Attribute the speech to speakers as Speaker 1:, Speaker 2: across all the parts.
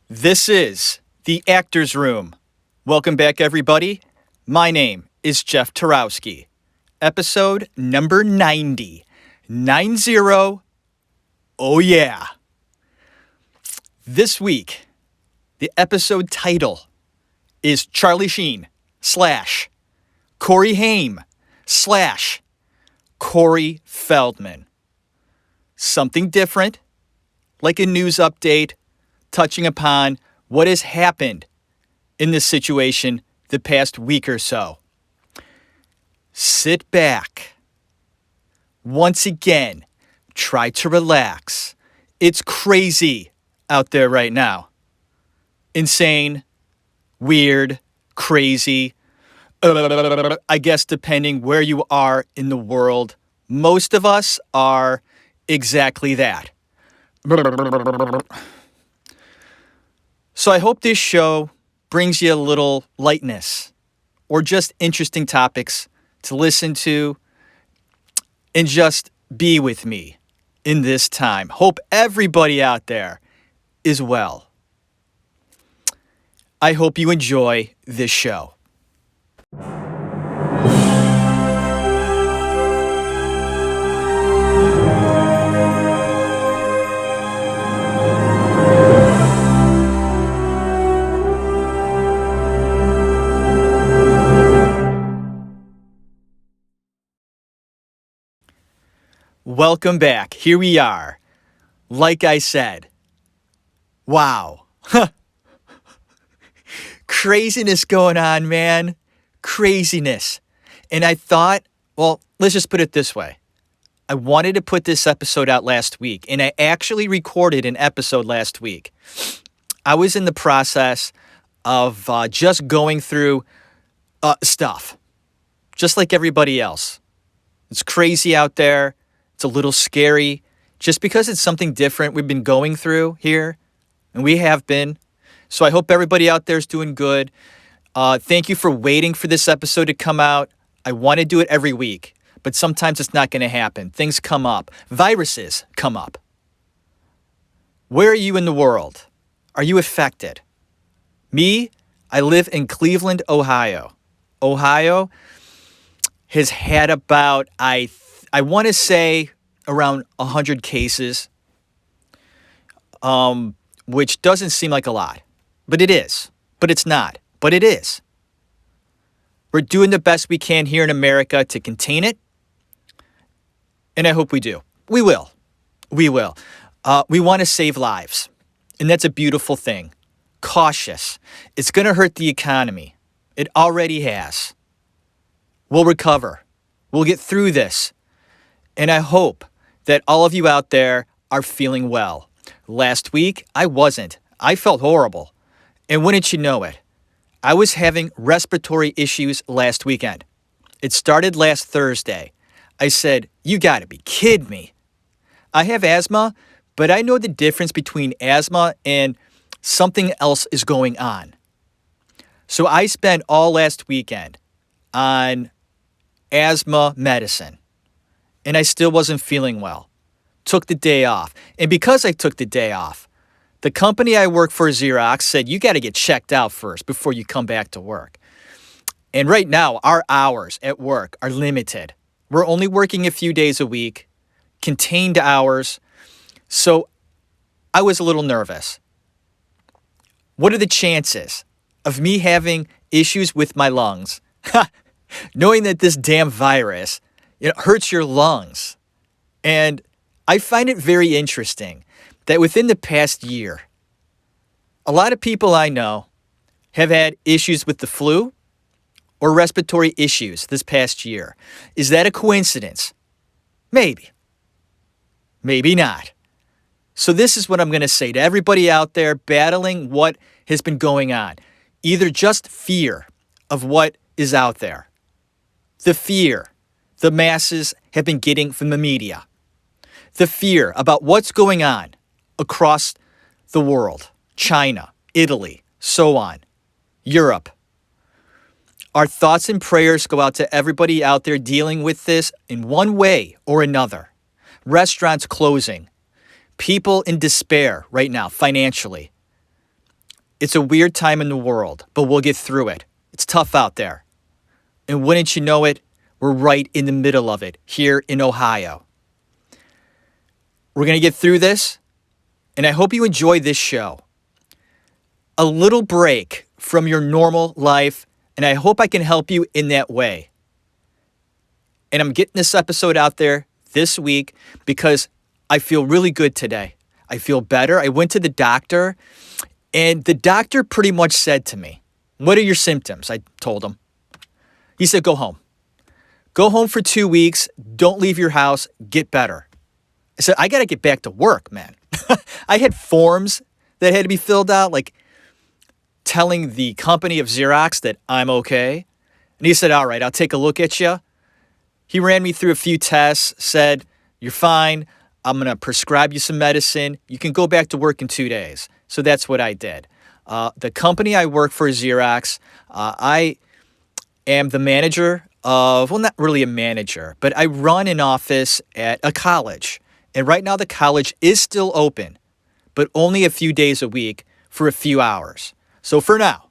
Speaker 1: This is the Actors Room. Welcome back, everybody. My name is Jeff Tarowski. Episode number 90. 90. Oh, yeah. This week, the episode title is Charlie Sheen / Corey Haim / Corey Feldman. Something different, like a news update, touching upon what has happened in this situation the past week or so. Sit back. Once again, try to relax. It's crazy out there right now. Insane, weird, crazy. I guess depending where you are in the world, most of us are exactly that. So I hope this show brings you a little lightness or just interesting topics to listen to and just be with me in this time. Hope everybody out there is well. I hope you enjoy this show. Welcome back. Here we are. Like I said, wow. Craziness going on, man. Craziness. And I thought, well, let's just put it this way. I wanted to put this episode out last week, and I actually recorded an episode last week. I was in the process of just going through stuff, just like everybody else. It's crazy out there. It's a little scary just because it's something different we've been going through here, and we have been. So I hope everybody out there is doing good. Thank you for waiting for this episode to come out. I want to do it every week, but sometimes it's not going to happen. Things come up. Viruses come up. Where are you in the world? Are you affected? Me, I live in Cleveland, Ohio. Ohio has had about, I want to say around 100 cases, which doesn't seem like a lot, but it is. But it's not. But it is. We're doing the best we can here in America to contain it, and I hope we do. We will. We will. We want to save lives, and that's a beautiful thing. Cautious. It's going to hurt the economy. It already has. We'll recover. We'll get through this. And I hope that all of you out there are feeling well. Last week, I wasn't. I felt horrible. And wouldn't you know it, I was having respiratory issues last weekend. It started last Thursday. I said, you gotta be kidding me. I have asthma, but I know the difference between asthma and something else is going on. So I spent all last weekend on asthma medicine. And I still wasn't feeling well. Took the day off. And because I took the day off, the company I work for, Xerox, said, you got to get checked out first before you come back to work. And right now, our hours at work are limited. We're only working a few days a week, contained hours. So I was a little nervous. What are the chances of me having issues with my lungs? Knowing that this damn virus, it hurts your lungs. And I find it very interesting that within the past year, a lot of people I know have had issues with the flu or respiratory issues this past year. Is that a coincidence? Maybe. Maybe not. So this is what I'm going to say to everybody out there battling what has been going on. Either just fear of what is out there. The fear the masses have been getting from the media. The fear about what's going on across the world. China, Italy, so on. Europe. Our thoughts and prayers go out to everybody out there dealing with this in one way or another. Restaurants closing. People in despair right now financially. It's a weird time in the world, but we'll get through it. It's tough out there. And wouldn't you know it, we're right in the middle of it here in Ohio. We're going to get through this, and I hope you enjoy this show. A little break from your normal life, and I hope I can help you in that way. And I'm getting this episode out there this week because I feel really good today. I feel better. I went to the doctor, and the doctor pretty much said to me, "What are your symptoms?" I told him. He said, "Go home. Go home for 2 weeks. Don't leave your house. Get better." I said, "I got to get back to work, man." I had forms that had to be filled out, like telling the company of Xerox that I'm okay. And he said, "All right, I'll take a look at you." He ran me through a few tests, said, "You're fine. I'm going to prescribe you some medicine. You can go back to work in 2 days." So that's what I did. The company I work for, Xerox, I am the manager of, well, not really a manager, but I run an office at a college. And right now the college is still open, but only a few days a week for a few hours. So for now,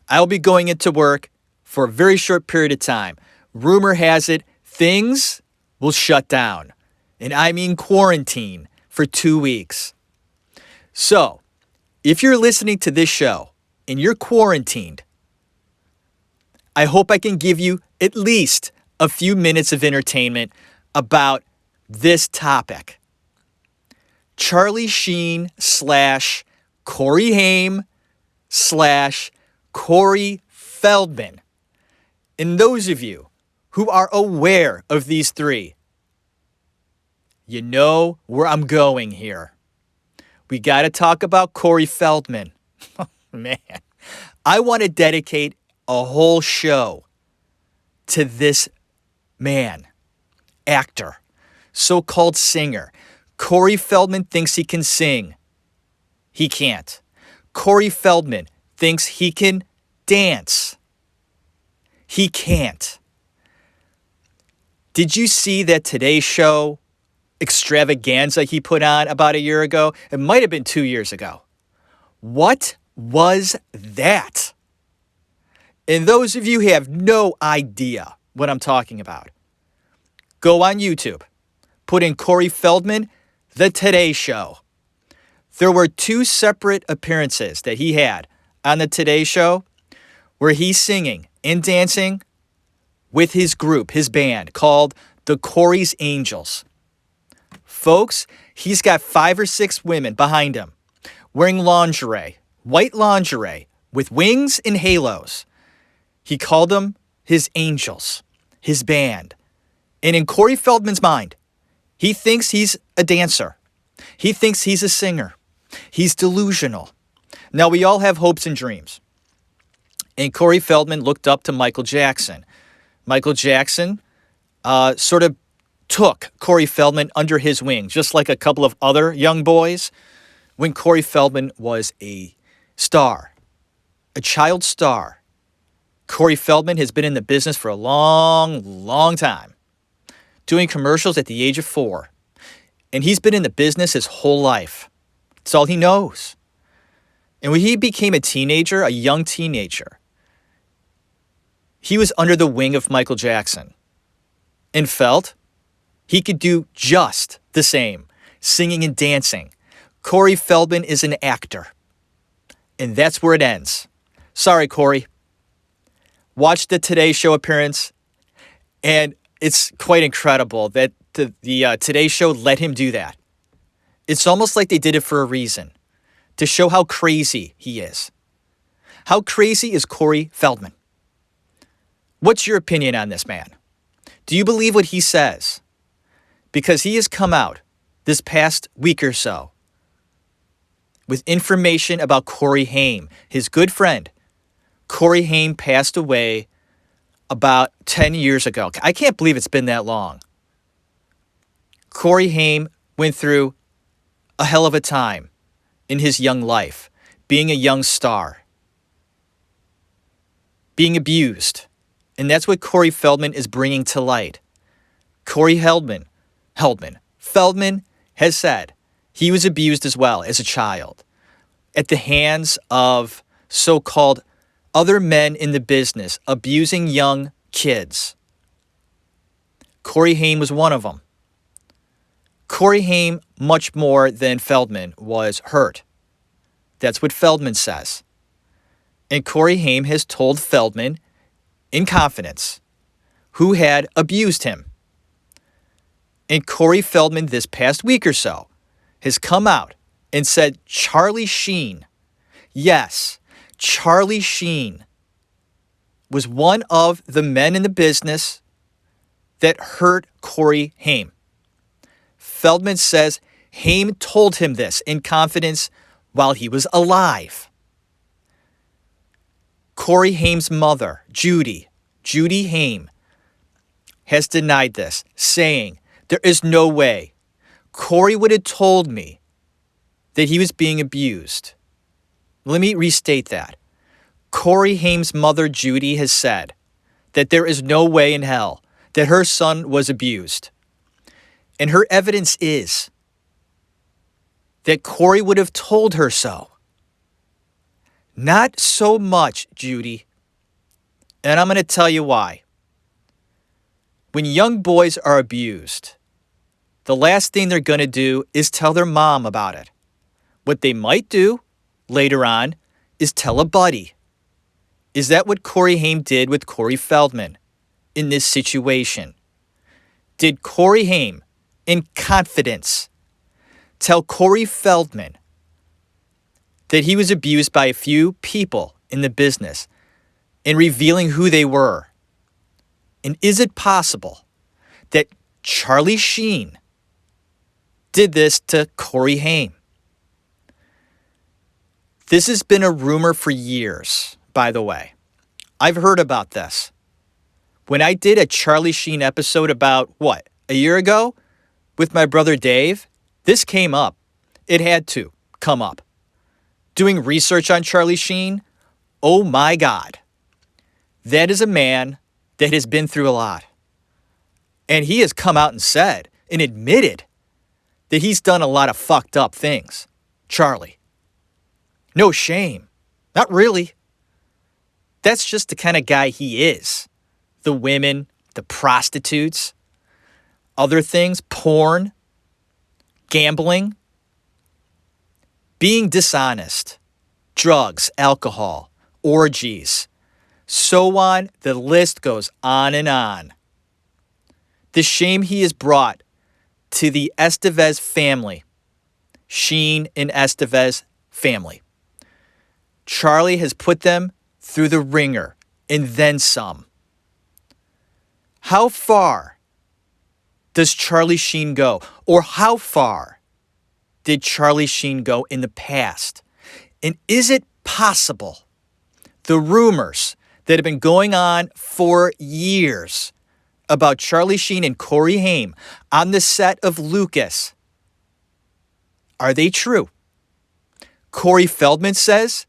Speaker 1: I'll be going into work for a very short period of time. Rumor has it, things will shut down. And I mean quarantine for 2 weeks. So, if you're listening to this show and you're quarantined, I hope I can give you at least a few minutes of entertainment about this topic. Charlie Sheen / Corey Haim / Corey Feldman. And those of you who are aware of these three, you know where I'm going here. We got to talk about Corey Feldman. Oh, man, I want to dedicate a whole show to this man, actor, so-called singer. Corey Feldman thinks he can sing. He can't. Corey Feldman thinks he can dance. He can't. Did you see that Today Show extravaganza he put on about a year ago? It might have been 2 years ago. What was that? And those of you who have no idea what I'm talking about, go on YouTube, put in Corey Feldman, The Today Show. There were 2 separate appearances that he had on The Today Show where he's singing and dancing with his group, his band, called the Corey's Angels. Folks, he's got 5 or 6 women behind him wearing lingerie, white lingerie with wings and halos. He called them his angels, his band. And in Corey Feldman's mind, he thinks he's a dancer. He thinks he's a singer. He's delusional. Now, we all have hopes and dreams. And Corey Feldman looked up to Michael Jackson. Michael Jackson sort of took Corey Feldman under his wing, just like a couple of other young boys, when Corey Feldman was a star, a child star. Corey Feldman has been in the business for a long, long time, doing commercials at the age of 4. And he's been in the business his whole life. It's all he knows. And when he became a teenager, a young teenager, he was under the wing of Michael Jackson and felt he could do just the same, singing and dancing. Corey Feldman is an actor. And that's where it ends. Sorry, Corey. Watch the Today Show appearance, and it's quite incredible that the Today Show let him do that. It's almost like they did it for a reason, to show how crazy he is. How crazy is Corey Feldman? What's your opinion on this man? Do you believe what he says? Because he has come out this past week or so with information about Corey Haim, his good friend. Corey Haim passed away about 10 years ago. I can't believe it's been that long. Corey Haim went through a hell of a time in his young life, being a young star, being abused. And that's what Corey Feldman is bringing to light. Corey Feldman has said he was abused as well as a child. at the hands of so-called other men in the business abusing young kids. Corey Haim was one of them. Corey Haim, much more than Feldman, was hurt. That's what Feldman says. And Corey Haim has told Feldman in confidence who had abused him. And Corey Feldman this past week or so has come out and said Charlie Sheen, yes, Charlie Sheen was one of the men in the business that hurt Corey Haim. Feldman says Haim told him this in confidence while he was alive. Corey Haim's mother, Judy Haim, has denied this, saying there is no way Corey would have told me that he was being abused. Let me restate that. Corey Haim's mother, Judy, has said that there is no way in hell that her son was abused. And her evidence is that Corey would have told her so. Not so much, Judy. And I'm going to tell you why. When young boys are abused, the last thing they're going to do is tell their mom about it. What they might do later on is tell a buddy. Is that what Corey Haim did with Corey Feldman in this situation? Did Corey Haim, in confidence, tell Corey Feldman that he was abused by a few people in the business and revealing who they were? And is it possible that Charlie Sheen did this to Corey Haim? This has been a rumor for years, by the way. I've heard about this. When I did a Charlie Sheen episode about, a year ago with my brother Dave, this came up. It had to come up. Doing research on Charlie Sheen, oh my God. That is a man that has been through a lot. And he has come out and said and admitted that he's done a lot of fucked up things. Charlie. No shame. Not really. That's just the kind of guy he is. The women, the prostitutes, other things, porn, gambling, being dishonest, drugs, alcohol, orgies, so on. The list goes on and on. The shame he has brought to the Estevez family, Sheen and Estevez family. Charlie has put them through the ringer and then some. How far does Charlie Sheen go? Or how far did Charlie Sheen go in the past? And is it possible the rumors that have been going on for years about Charlie Sheen and Corey Haim on the set of Lucas, are they true? Corey Feldman says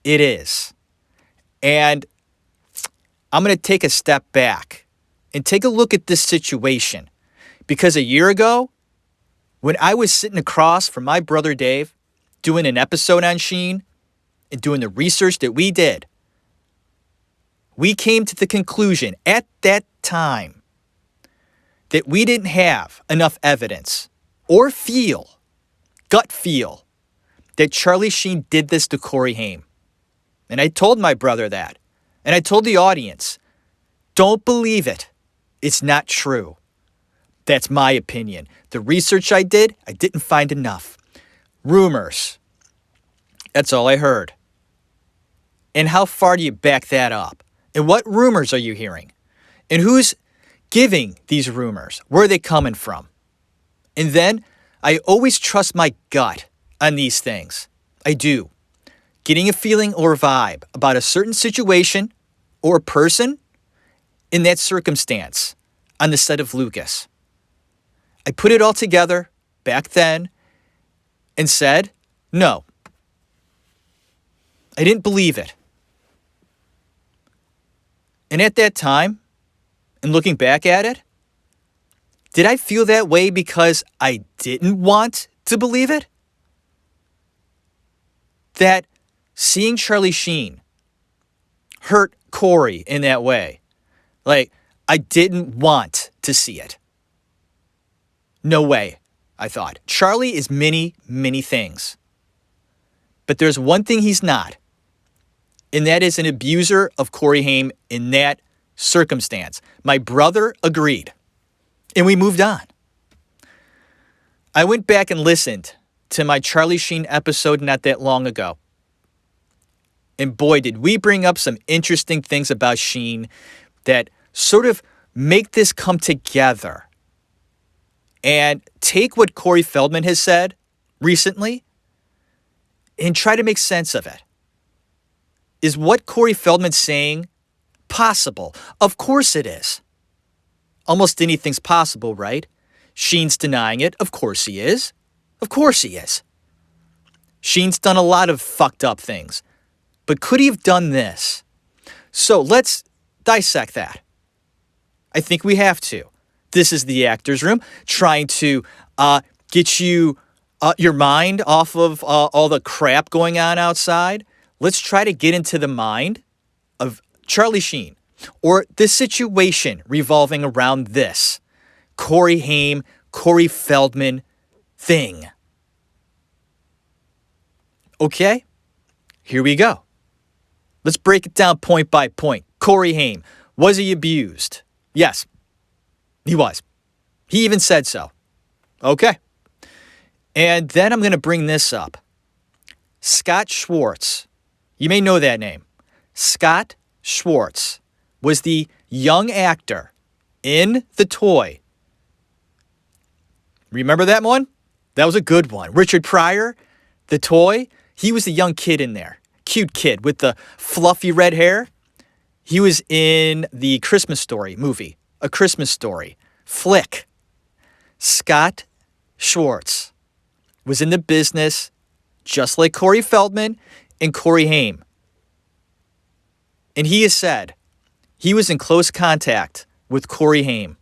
Speaker 1: it is. And I'm going to take a step back and take a look at this situation. Because a year ago, when I was sitting across from my brother Dave, doing an episode on Sheen and doing the research that we did, we came to the conclusion at that time that we didn't have enough evidence or gut feel, that Charlie Sheen did this to Corey Haim. And I told my brother that. And I told the audience, don't believe it. It's not true. That's my opinion. The research I did, I didn't find enough. Rumors. That's all I heard. And how far do you back that up? And what rumors are you hearing? And who's giving these rumors? Where are they coming from? And then I always trust my gut on these things. I do. Getting a feeling or a vibe about a certain situation or a person in that circumstance on the set of Lucas. I put it all together back then and said, no. I didn't believe it. And at that time, and looking back at it, did I feel that way because I didn't want to believe it? that seeing Charlie Sheen hurt Corey in that way, like, I didn't want to see it. No way, I thought. Charlie is many, many things. But there's one thing he's not, and that is an abuser of Corey Haim in that circumstance. My brother agreed, and we moved on. I went back and listened to my Charlie Sheen episode not that long ago. And boy, did we bring up some interesting things about Sheen that sort of make this come together. And take what Corey Feldman has said recently and try to make sense of it. Is what Corey Feldman's saying possible? Of course it is. Almost anything's possible, right? Sheen's denying it. Of course he is. Of course he is. Sheen's done a lot of fucked up things. But could he have done this? So let's dissect that. I think we have to. This is the actor's room, trying to get you your mind off of all the crap going on outside. Let's try to get into the mind of Charlie Sheen, or the situation revolving around this Corey Haim, Corey Feldman thing. Okay, here we go. Let's break it down point by point. Corey Haim, was he abused? Yes, he was. He even said so. Okay. And then I'm going to bring this up. Scott Schwartz. You may know that name. Scott Schwartz was the young actor in The Toy. Remember that one? That was a good one. Richard Pryor, The Toy. He was the young kid in there. Cute kid with the fluffy red hair. He was in the Christmas Story movie. A Christmas Story flick. Scott Schwartz was in the business just like Corey Feldman and Corey Haim. And he has said he was in close contact with Corey Haim.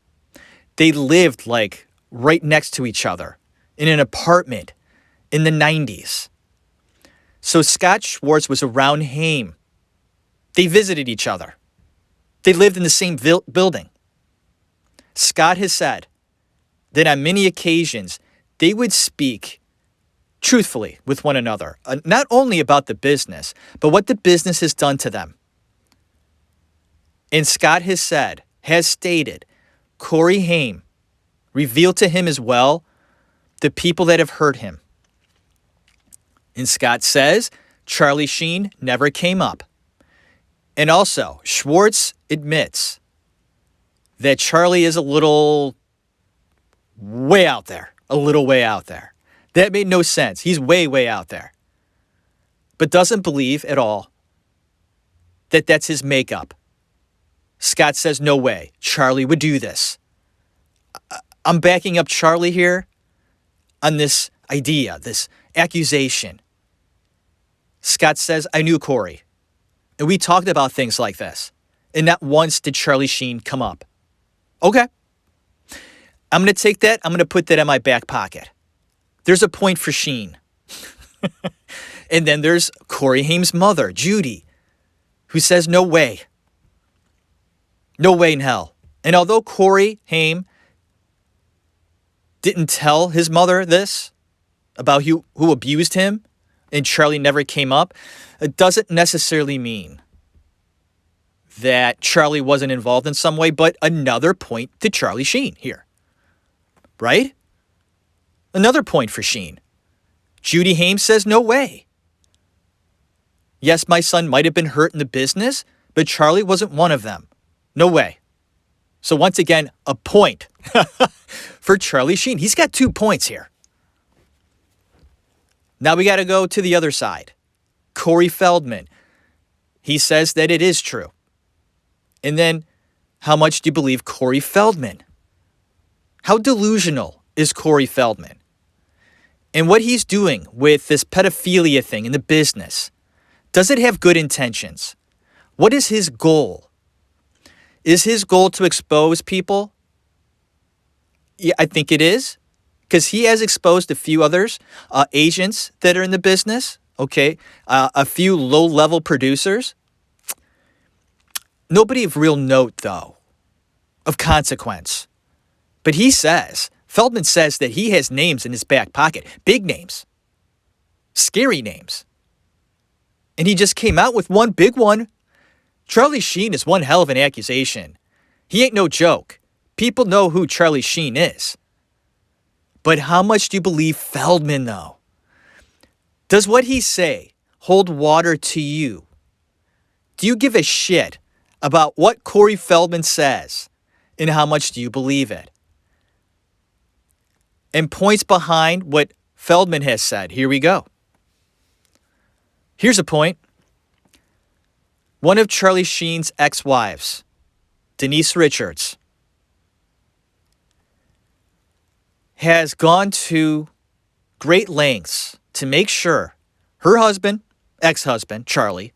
Speaker 1: They lived like right next to each other in an apartment in the 90s. So Scott Schwartz was around Haim. They visited each other. They lived in the same building. Scott has said that on many occasions they would speak truthfully with one another, not only about the business, but what the business has done to them. And Scott has stated, Corey Haim revealed to him as well the people that have hurt him. And Scott says Charlie Sheen never came up. And also, Schwartz admits that Charlie is a little way out there. A little way out there. That made no sense. He's way, way out there. But doesn't believe at all that that's his makeup. Scott says, no way. Charlie would do this. I'm backing up Charlie here on this idea, this accusation. Scott says, I knew Corey. And we talked about things like this. And not once did Charlie Sheen come up. Okay. I'm going to take that. I'm going to put that in my back pocket. There's a point for Sheen. And then there's Corey Haim's mother, Judy, who says, no way. No way in hell. And although Corey Haim didn't tell his mother this about who abused him and Charlie never came up, it doesn't necessarily mean that Charlie wasn't involved in some way, but another point to Charlie Sheen here. Right? Another point for Sheen. Judy Haim says, no way. Yes, my son might have been hurt in the business, but Charlie wasn't one of them. No way. So once again, a point for Charlie Sheen. He's got 2 points here. Now we got to go to the other side. Corey Feldman. He says that it is true. And then, how much do you believe Corey Feldman? How delusional is Corey Feldman? And what he's doing with this pedophilia thing in the business, does it have good intentions? What is his goal? Is his goal to expose people? Yeah, I think it is. Because he has exposed a few others, agents that are in the business. okay, a few low-level producers. Nobody of real note, though, of consequence. But Feldman says that he has names in his back pocket, big names, scary names. And he just came out with one big one. Charlie Sheen is one hell of an accusation. He ain't no joke. People know who Charlie Sheen is. But how much do you believe Feldman, though? Does what he say hold water to you? Do you give a shit about what Corey Feldman says? And how much do you believe it? And points behind what Feldman has said. Here we go. Here's a point. One of Charlie Sheen's ex-wives, Denise Richards, has gone to great lengths to make sure her husband, ex-husband, Charlie,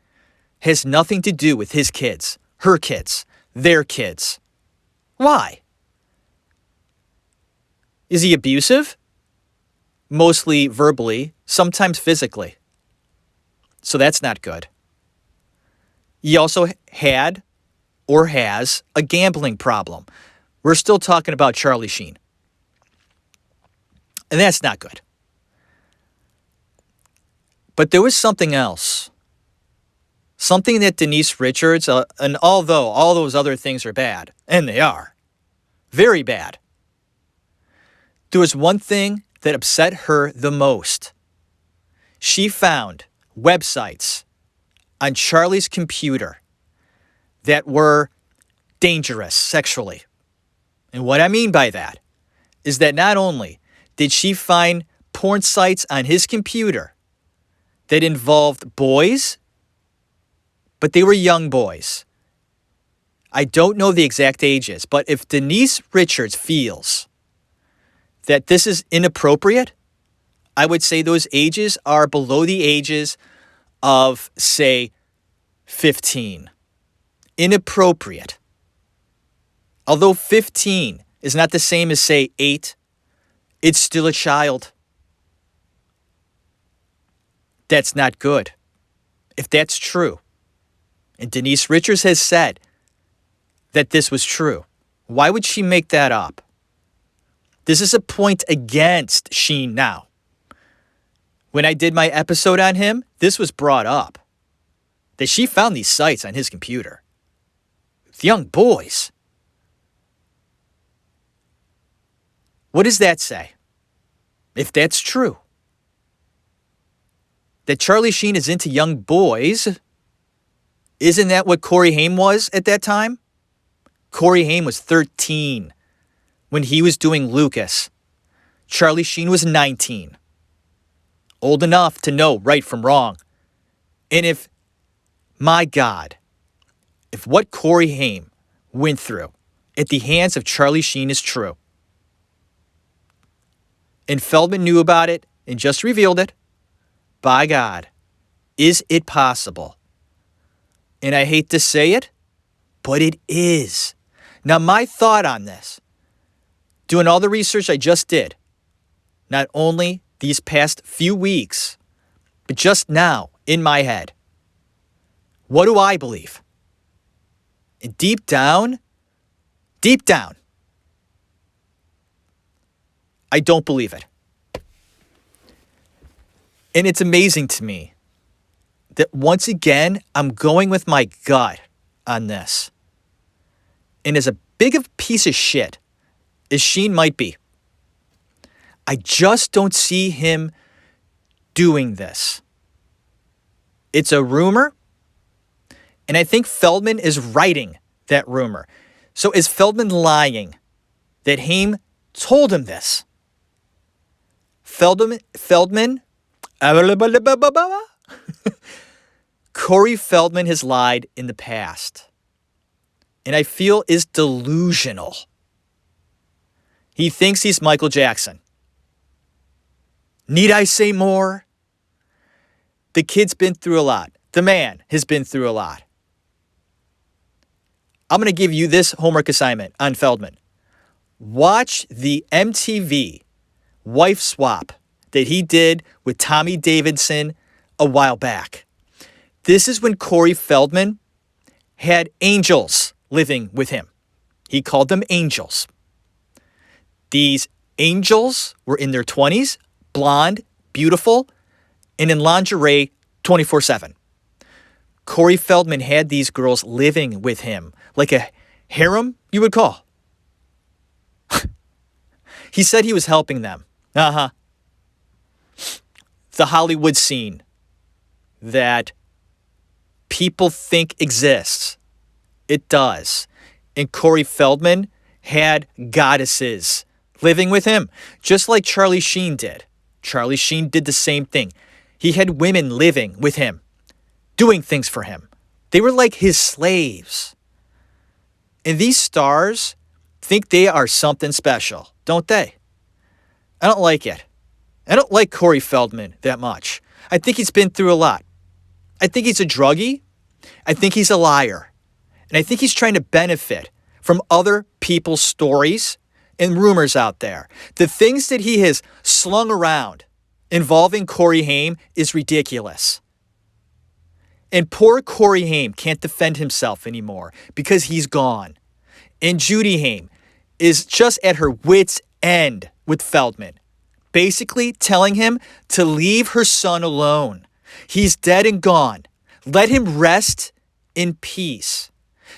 Speaker 1: has nothing to do with his kids, her kids, their kids. Why? Is he abusive? Mostly verbally, sometimes physically. So that's not good. He also had or has a gambling problem. We're still talking about Charlie Sheen. And that's not good. But there was something else. Something that Denise Richards, and although all those other things are bad, and they are, very bad, there was one thing that upset her the most. She found websites on Charlie's computer that were dangerous sexually. And what I mean by that is that not only did she find porn sites on his computer that involved boys, but they were young boys. I don't know the exact ages, but if Denise Richards feels that this is inappropriate, I would say those ages are below the ages of, say, 15. Inappropriate. Although 15 is not the same as, say, 8, it's still a child. That's not good. If that's true, and Denise Richards has said that this was true, why would she make that up? This is a point against Sheen now. When I did my episode on him, this was brought up. That she found these sites on his computer. With young boys. What does that say? If that's true. That Charlie Sheen is into young boys. Isn't that what Corey Haim was at that time? Corey Haim was 13 when he was doing Lucas. Charlie Sheen was 19. Old enough to know right from wrong. And if, my God, if what Corey Haim went through at the hands of Charlie Sheen is true, and Feldman knew about it and just revealed it, by God, is it possible? And I hate to say it, but it is. Now, my thought on this, doing all the research I just did, not only these past few weeks, but just now in my head, what do I believe? And deep down, I don't believe it. And it's amazing to me that once again, I'm going with my gut on this. And as a big of a piece of shit as Sheen might be, I just don't see him doing this. It's a rumor, and I think Feldman is writing that rumor. So is Feldman lying that Haim told him this? Feldman, Corey Feldman has lied in the past, and I feel is delusional. He thinks he's Michael Jackson. Need I say more? The kid's been through a lot. The man has been through a lot. I'm going to give you this homework assignment on Feldman. Watch the MTV wife swap that he did with Tommy Davidson a while back. This is when Corey Feldman had angels living with him. He called them angels. These angels were in their 20s, blonde, beautiful, and in lingerie 24/7. Corey Feldman had these girls living with him, like a harem, you would call. He said he was helping them. The Hollywood scene that people think exists. It does. And Corey Feldman had goddesses living with him, just like Charlie Sheen did. Charlie Sheen did the same thing. He had women living with him, doing things for him. They were like his slaves. And these stars think they are something special, don't they? I don't like it. I don't like Corey Feldman that much. I think he's been through a lot. I think he's a druggie. I think he's a liar. And I think he's trying to benefit from other people's stories and rumors out there. The things that he has slung around involving Corey Haim is ridiculous. And poor Corey Haim can't defend himself anymore because he's gone. And Judy Haim is just at her wit's end with Feldman, basically telling him to leave her son alone. He's dead and gone. Let him rest in peace.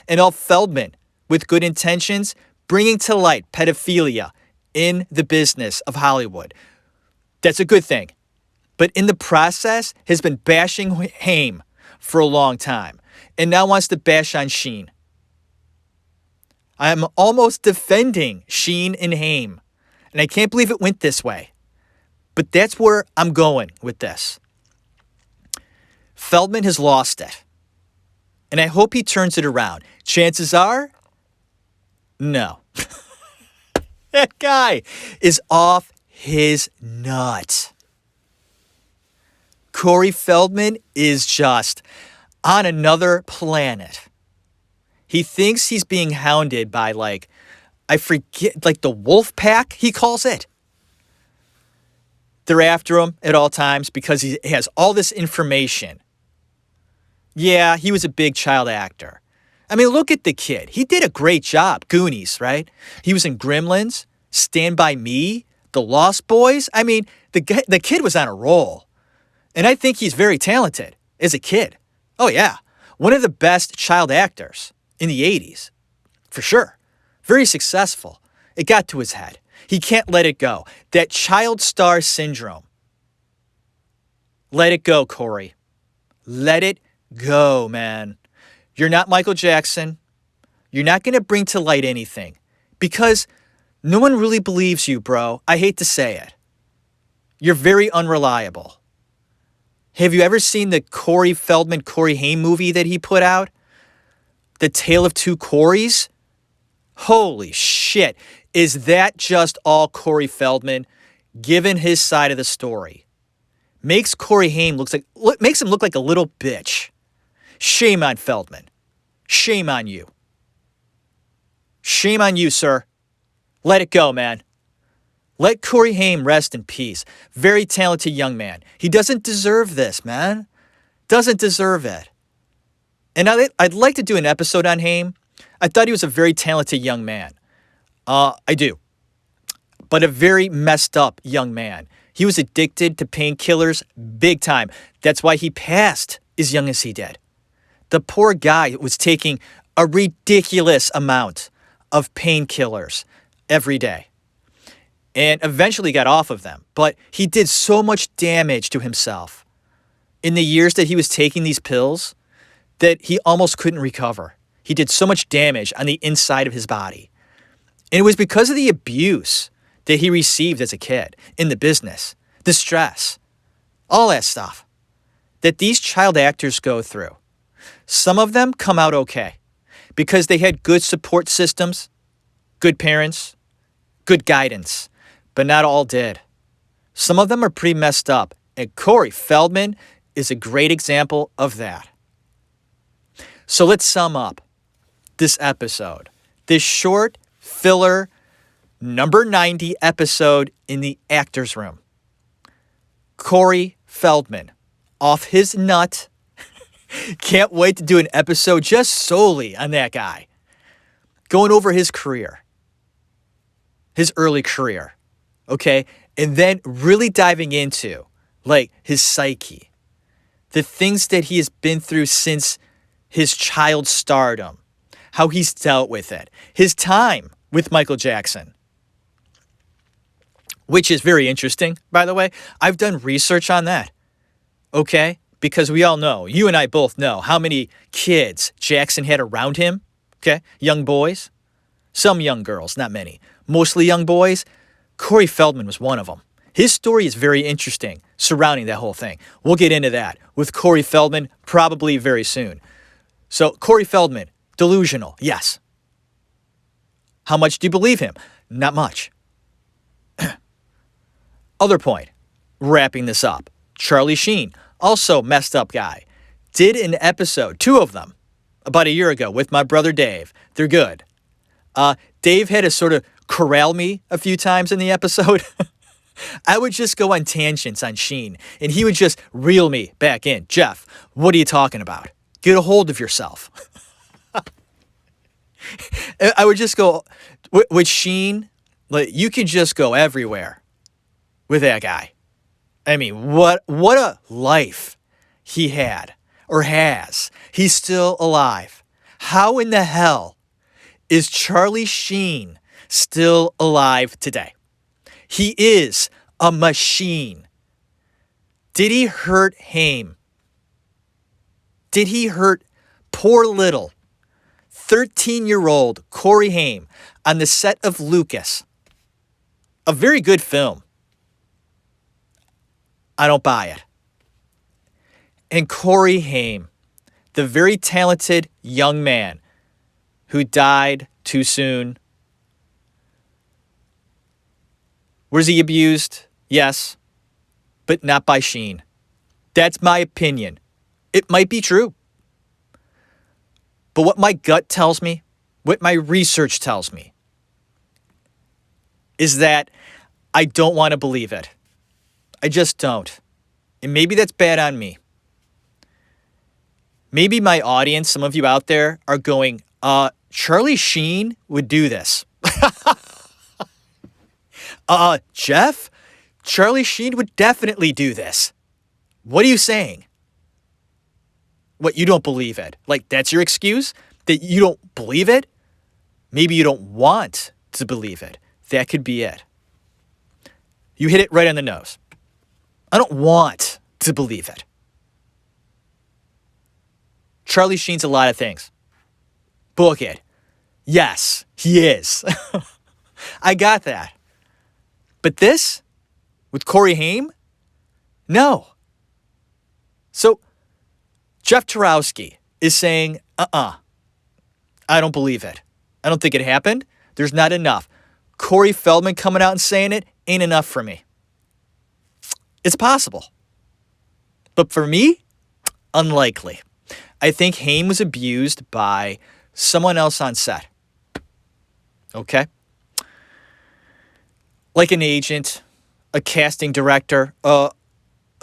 Speaker 1: And all Feldman, with good intentions, bringing to light pedophilia in the business of Hollywood. That's a good thing. But in the process, has been bashing Haim for a long time. And now wants to bash on Sheen. I'm almost defending Sheen and Haim. And I can't believe it went this way. But that's where I'm going with this. Feldman has lost it. And I hope he turns it around. Chances are, no. That guy is off his nut. Corey Feldman is just on another planet. He thinks he's being hounded by, I forget, the wolf pack, he calls it. They're after him at all times because he has all this information. Yeah, he was a big child actor. I mean, look at the kid. He did a great job. Goonies, right? He was in Gremlins, Stand By Me, The Lost Boys. I mean, the kid was on a roll. And I think he's very talented as a kid. Oh, yeah. One of the best child actors in the 80s. For sure. Very successful. It got to his head. He can't let it go. That child star syndrome. Let it go, Corey. Let it go, man. You're not Michael Jackson. You're not going to bring to light anything because no one really believes you, bro. I hate to say it. You're very unreliable. Have you ever seen the Corey Feldman, Corey Haim movie that he put out? The Tale of Two Coreys? Holy shit. Is that just all Corey Feldman given his side of the story? Makes Corey Haim makes him look like a little bitch. Shame on Feldman. Shame on you. Shame on you, sir. Let it go, man. Let Corey Haim rest in peace. Very talented young man. He doesn't deserve this, man. Doesn't deserve it. And I'd like to do an episode on Haim. I thought he was a very talented young man. I do. But a very messed up young man. He was addicted to painkillers big time. That's why he passed as young as he did. The poor guy was taking a ridiculous amount of painkillers every day. And eventually got off of them. But he did so much damage to himself in the years that he was taking these pills that he almost couldn't recover. He did so much damage on the inside of his body. And it was because of the abuse that he received as a kid in the business, the stress, all that stuff that these child actors go through. Some of them come out okay because they had good support systems, good parents, good guidance, but not all did. Some of them are pretty messed up, and Corey Feldman is a great example of that. So let's sum up this episode, this short filler number 90 episode in the actor's room. Corey Feldman, off his nut. Can't wait to do an episode just solely on that guy. Going over his career. His early career. Okay? And then really diving into, like, his psyche. The things that he has been through since his child stardom. How he's dealt with it. His time with Michael Jackson. Which is very interesting, by the way. I've done research on that. Okay? Because we all know, you and I both know, how many kids Jackson had around him. Okay? Young boys. Some young girls, not many. Mostly young boys. Corey Feldman was one of them. His story is very interesting surrounding that whole thing. We'll get into that with Corey Feldman probably very soon. So, Corey Feldman, delusional, yes. How much do you believe him? Not much. Other point, wrapping this up. Charlie Sheen, also messed up guy. Did an episode, 2 of them, about a year ago with my brother Dave. They're good. Dave had to sort of corral me a few times in the episode. I would just go on tangents on Sheen, and he would just reel me back in. Jeff, what are you talking about? Get a hold of yourself. I would just go, with Sheen, like, you could just go everywhere with that guy. I mean, what a life he had, or has. He's still alive. How in the hell is Charlie Sheen still alive today? He is a machine. Did he hurt Haim? Did he hurt poor little 13-year-old Corey Haim on the set of Lucas? A very good film. I don't buy it. And Corey Haim, the very talented young man who died too soon. Was he abused? Yes, but not by Sheen. That's my opinion. It might be true. But what my gut tells me, what my research tells me, is that I don't want to believe it. I just don't. And maybe that's bad on me. Maybe my audience, some of you out there, are going, Charlie Sheen would do this. Jeff, Charlie Sheen would definitely do this. What are you saying? What, you don't believe it? Like, that's your excuse? That you don't believe it? Maybe you don't want to believe it. That could be it. You hit it right on the nose. I don't want to believe it. Charlie Sheen's a lot of things. Book it. Yes, he is. I got that. But this, with Corey Haim, no. So, Jeff Tarowski is saying, I don't believe it. I don't think it happened. There's not enough. Corey Feldman coming out and saying it ain't enough for me. It's possible. But for me, unlikely. I think Haim was abused by someone else on set. Okay? Like an agent, a casting director,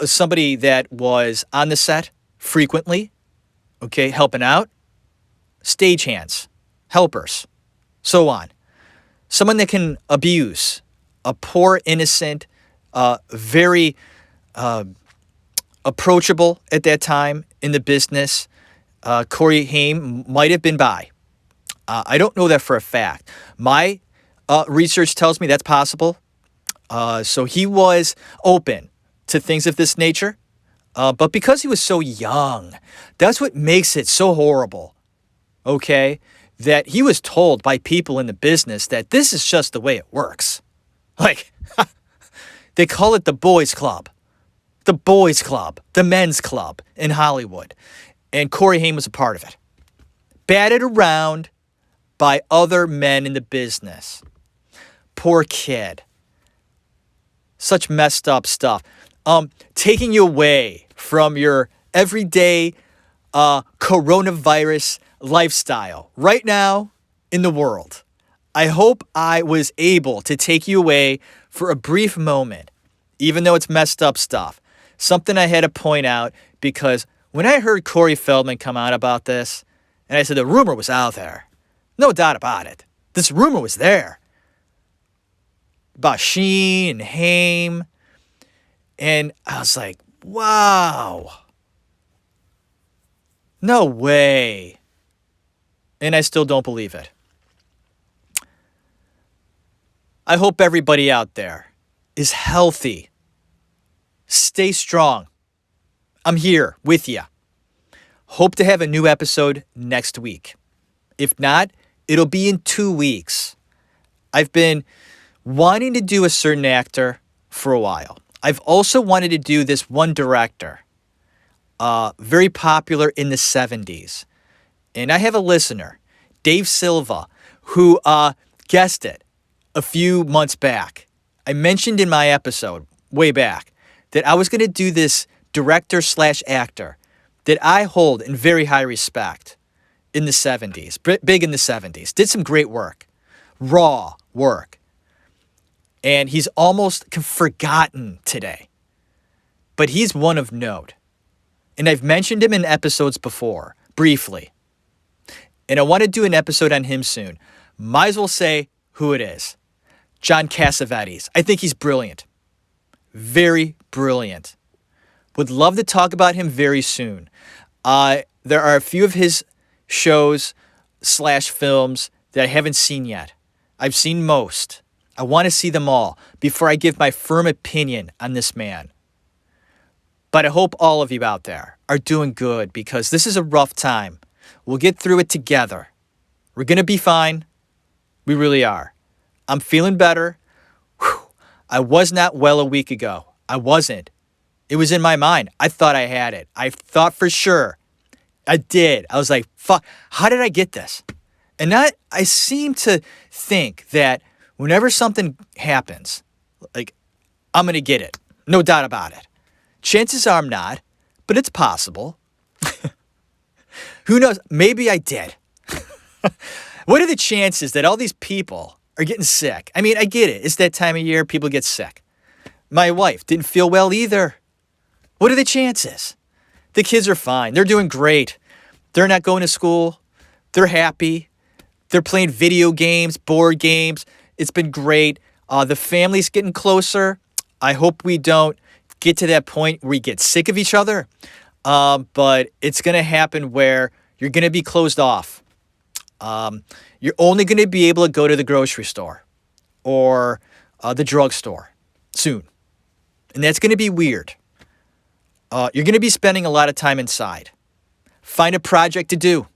Speaker 1: somebody that was on the set frequently, okay, helping out, stagehands, helpers, so on. Someone that can abuse a poor, innocent, very approachable at that time in the business. Corey Haim might have been by. I don't know that for a fact. My research tells me that's possible. So he was open to things of this nature. But because he was so young, that's what makes it so horrible. Okay? That he was told by people in the business that this is just the way it works. Like, they call it the boys' club. The boys' club. The men's club in Hollywood. And Corey Haim was a part of it. Batted around by other men in the business. Poor kid. Such messed up stuff. Taking you away from your everyday coronavirus lifestyle right now in the world. I hope I was able to take you away for a brief moment, even though it's messed up stuff, something I had to point out, because when I heard Corey Feldman come out about this, and I said the rumor was out there, no doubt about it. This rumor was there about Sheen and Haim, and I was like, wow, no way. And I still don't believe it. I hope everybody out there is healthy. Stay strong. I'm here with you. Hope to have a new episode next week. If not, it'll be in 2 weeks. I've been wanting to do a certain actor for a while. I've also wanted to do this one director, very popular in the 70s. And I have a listener, Dave Silva, who guessed it a few months back. I mentioned in my episode way back that I was going to do this director/actor that I hold in very high respect in the 70s, big in the 70s, did some great work, raw work. And he's almost forgotten today. But he's one of note. And I've mentioned him in episodes before, briefly. And I want to do an episode on him soon. Might as well say who it is. John Cassavetes. I think he's brilliant. Very brilliant. Would love to talk about him very soon. There are a few of his shows/films that I haven't seen yet. I've seen most. I want to see them all before I give my firm opinion on this man. But I hope all of you out there are doing good, because this is a rough time. We'll get through it together. We're going to be fine. We really are. I'm feeling better. Whew. I was not well a week ago. I wasn't. It was in my mind. I thought I had it. I thought for sure. I did. I was like, fuck, how did I get this? And I seem to think that whenever something happens, like, I'm going to get it. No doubt about it. Chances are I'm not, but it's possible. Who knows? Maybe I did. What are the chances that all these people are getting sick? I mean, I get it. It's that time of year. People get sick. My wife didn't feel well either. What are the chances? The kids are fine. They're doing great. They're not going to school. They're happy. They're playing video games, board games. It's been great. The family's getting closer. I hope we don't get to that point where we get sick of each other. But it's going to happen where you're going to be closed off. You're only going to be able to go to the grocery store or the drugstore soon. And that's going to be weird. You're going to be spending a lot of time inside. Find a project to do.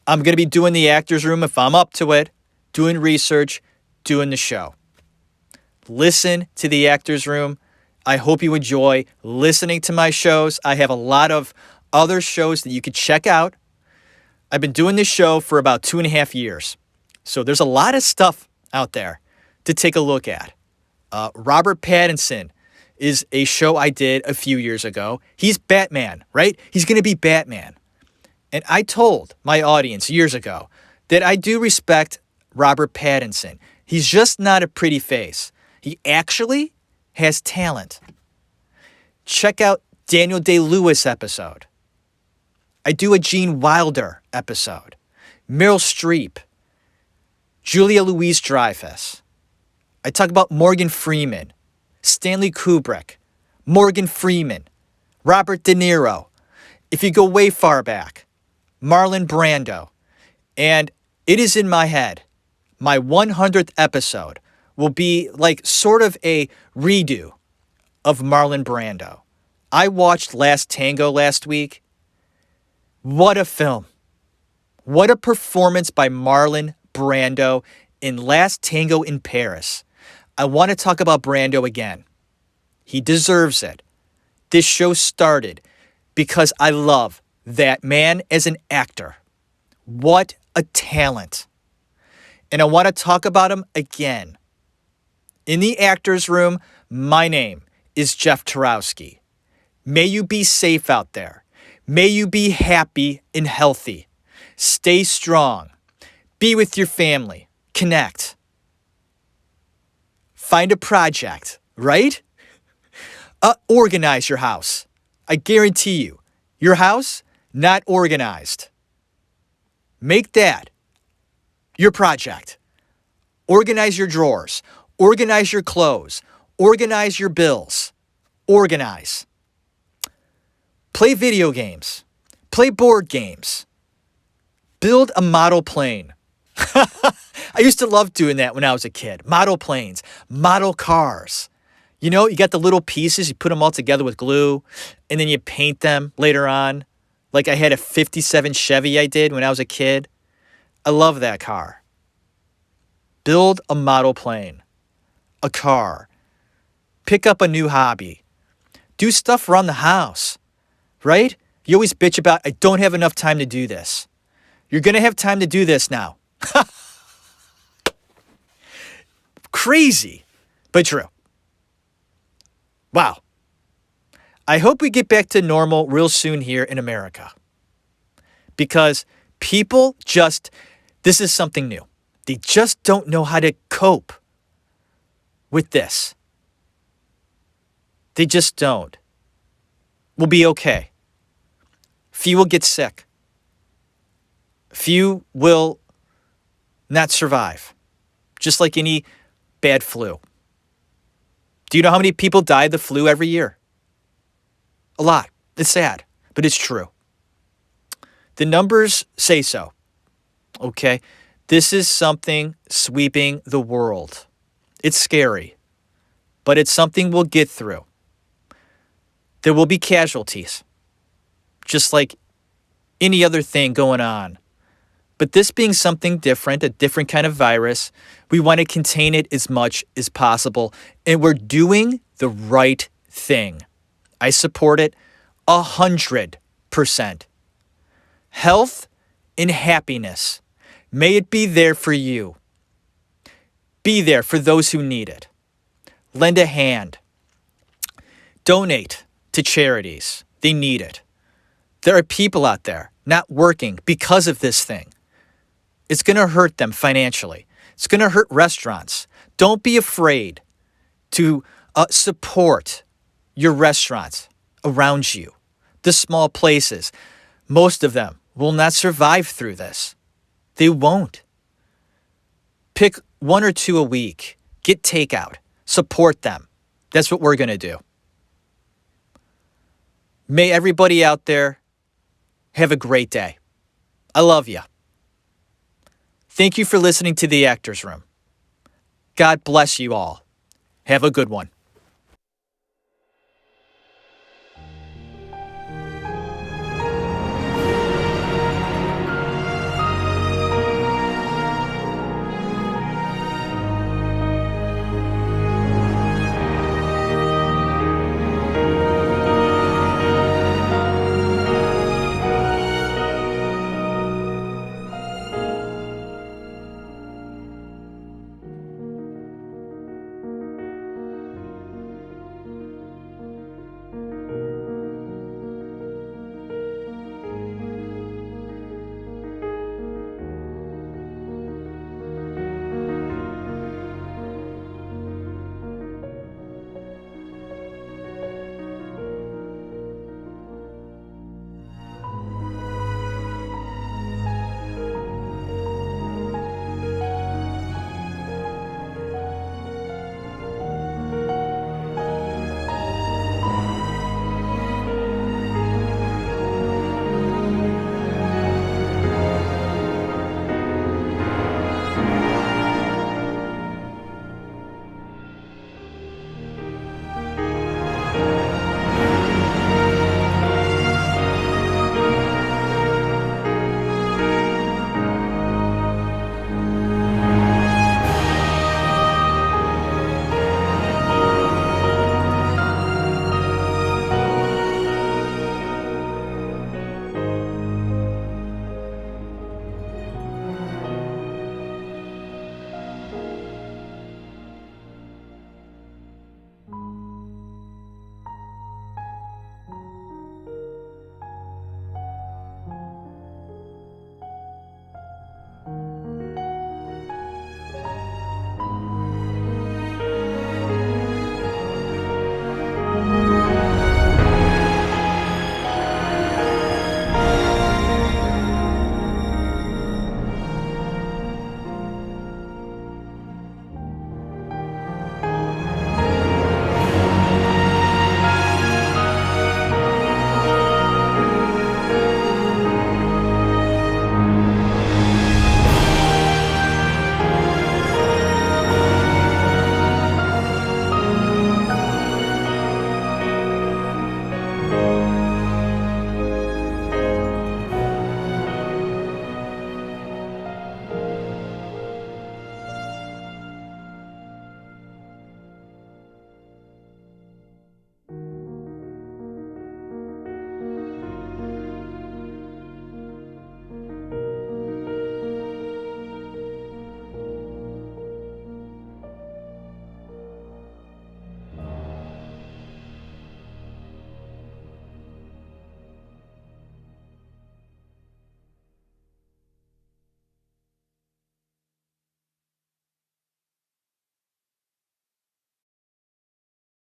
Speaker 1: I'm going to be doing the actor's room if I'm up to it, doing research, doing the show. Listen to the actor's room. I hope you enjoy listening to my shows. I have a lot of other shows that you could check out. I've been doing this show for about 2.5 years. So there's a lot of stuff out there to take a look at. Robert Pattinson is a show I did a few years ago. He's Batman, right? He's going to be Batman. And I told my audience years ago that I do respect Robert Pattinson. He's just not a pretty face. He actually has talent. Check out Daniel Day-Lewis episode. I do a Gene Wilder episode. Meryl Streep. Julia Louis-Dreyfus. I talk about Morgan Freeman. Stanley Kubrick. Morgan Freeman. Robert De Niro. If you go way far back, Marlon Brando. And it is in my head. My 100th episode will be like sort of a redo of Marlon Brando. I watched Last Tango last week. What a film. What a performance by Marlon Brando in Last Tango in Paris. I want to talk about Brando again. He deserves it. This show started because I love that man as an actor. What a talent. And I want to talk about him again. In the actor's room, my name is Jeff Tarowski. May you be safe out there. May you be happy and healthy. Stay strong. Be with your family. Connect. Find a project, right? Organize your house. I guarantee you, your house, not organized. Make that your project. Organize your drawers. Organize your clothes. Organize your bills. Organize. Play video games. Play board games. Build a model plane. I used to love doing that when I was a kid. Model planes, model cars. You know, you got the little pieces, you put them all together with glue, and then you paint them later on. Like I had a 57 Chevy I did when I was a kid. I love that car. Build a model plane, a car. Pick up a new hobby. Do stuff around the house, right? You always bitch about, I don't have enough time to do this. You're going to have time to do this now. Crazy, but true. Wow. I hope we get back to normal real soon here in America. Because people just, this is something new. They just don't know how to cope with this. They just don't. We'll be okay. Few will get sick. Few will not survive. Just like any bad flu. Do you know how many people die of the flu every year? A lot. It's sad, but it's true. The numbers say so. Okay? This is something sweeping the world. It's scary, but it's something we'll get through. There will be casualties, just like any other thing going on. But this being something different, a different kind of virus, we want to contain it as much as possible. And we're doing the right thing. I support it 100%. Health and happiness. May it be there for you. Be there for those who need it. Lend a hand. Donate to charities. They need it. There are people out there not working because of this thing. It's going to hurt them financially. It's going to hurt restaurants. Don't be afraid to support your restaurants around you. The small places, most of them will not survive through this. They won't. Pick one or two a week. Get takeout. Support them. That's what we're going to do. May everybody out there have a great day. I love you. Thank you for listening to The Actors Room. God bless you all. Have a good one.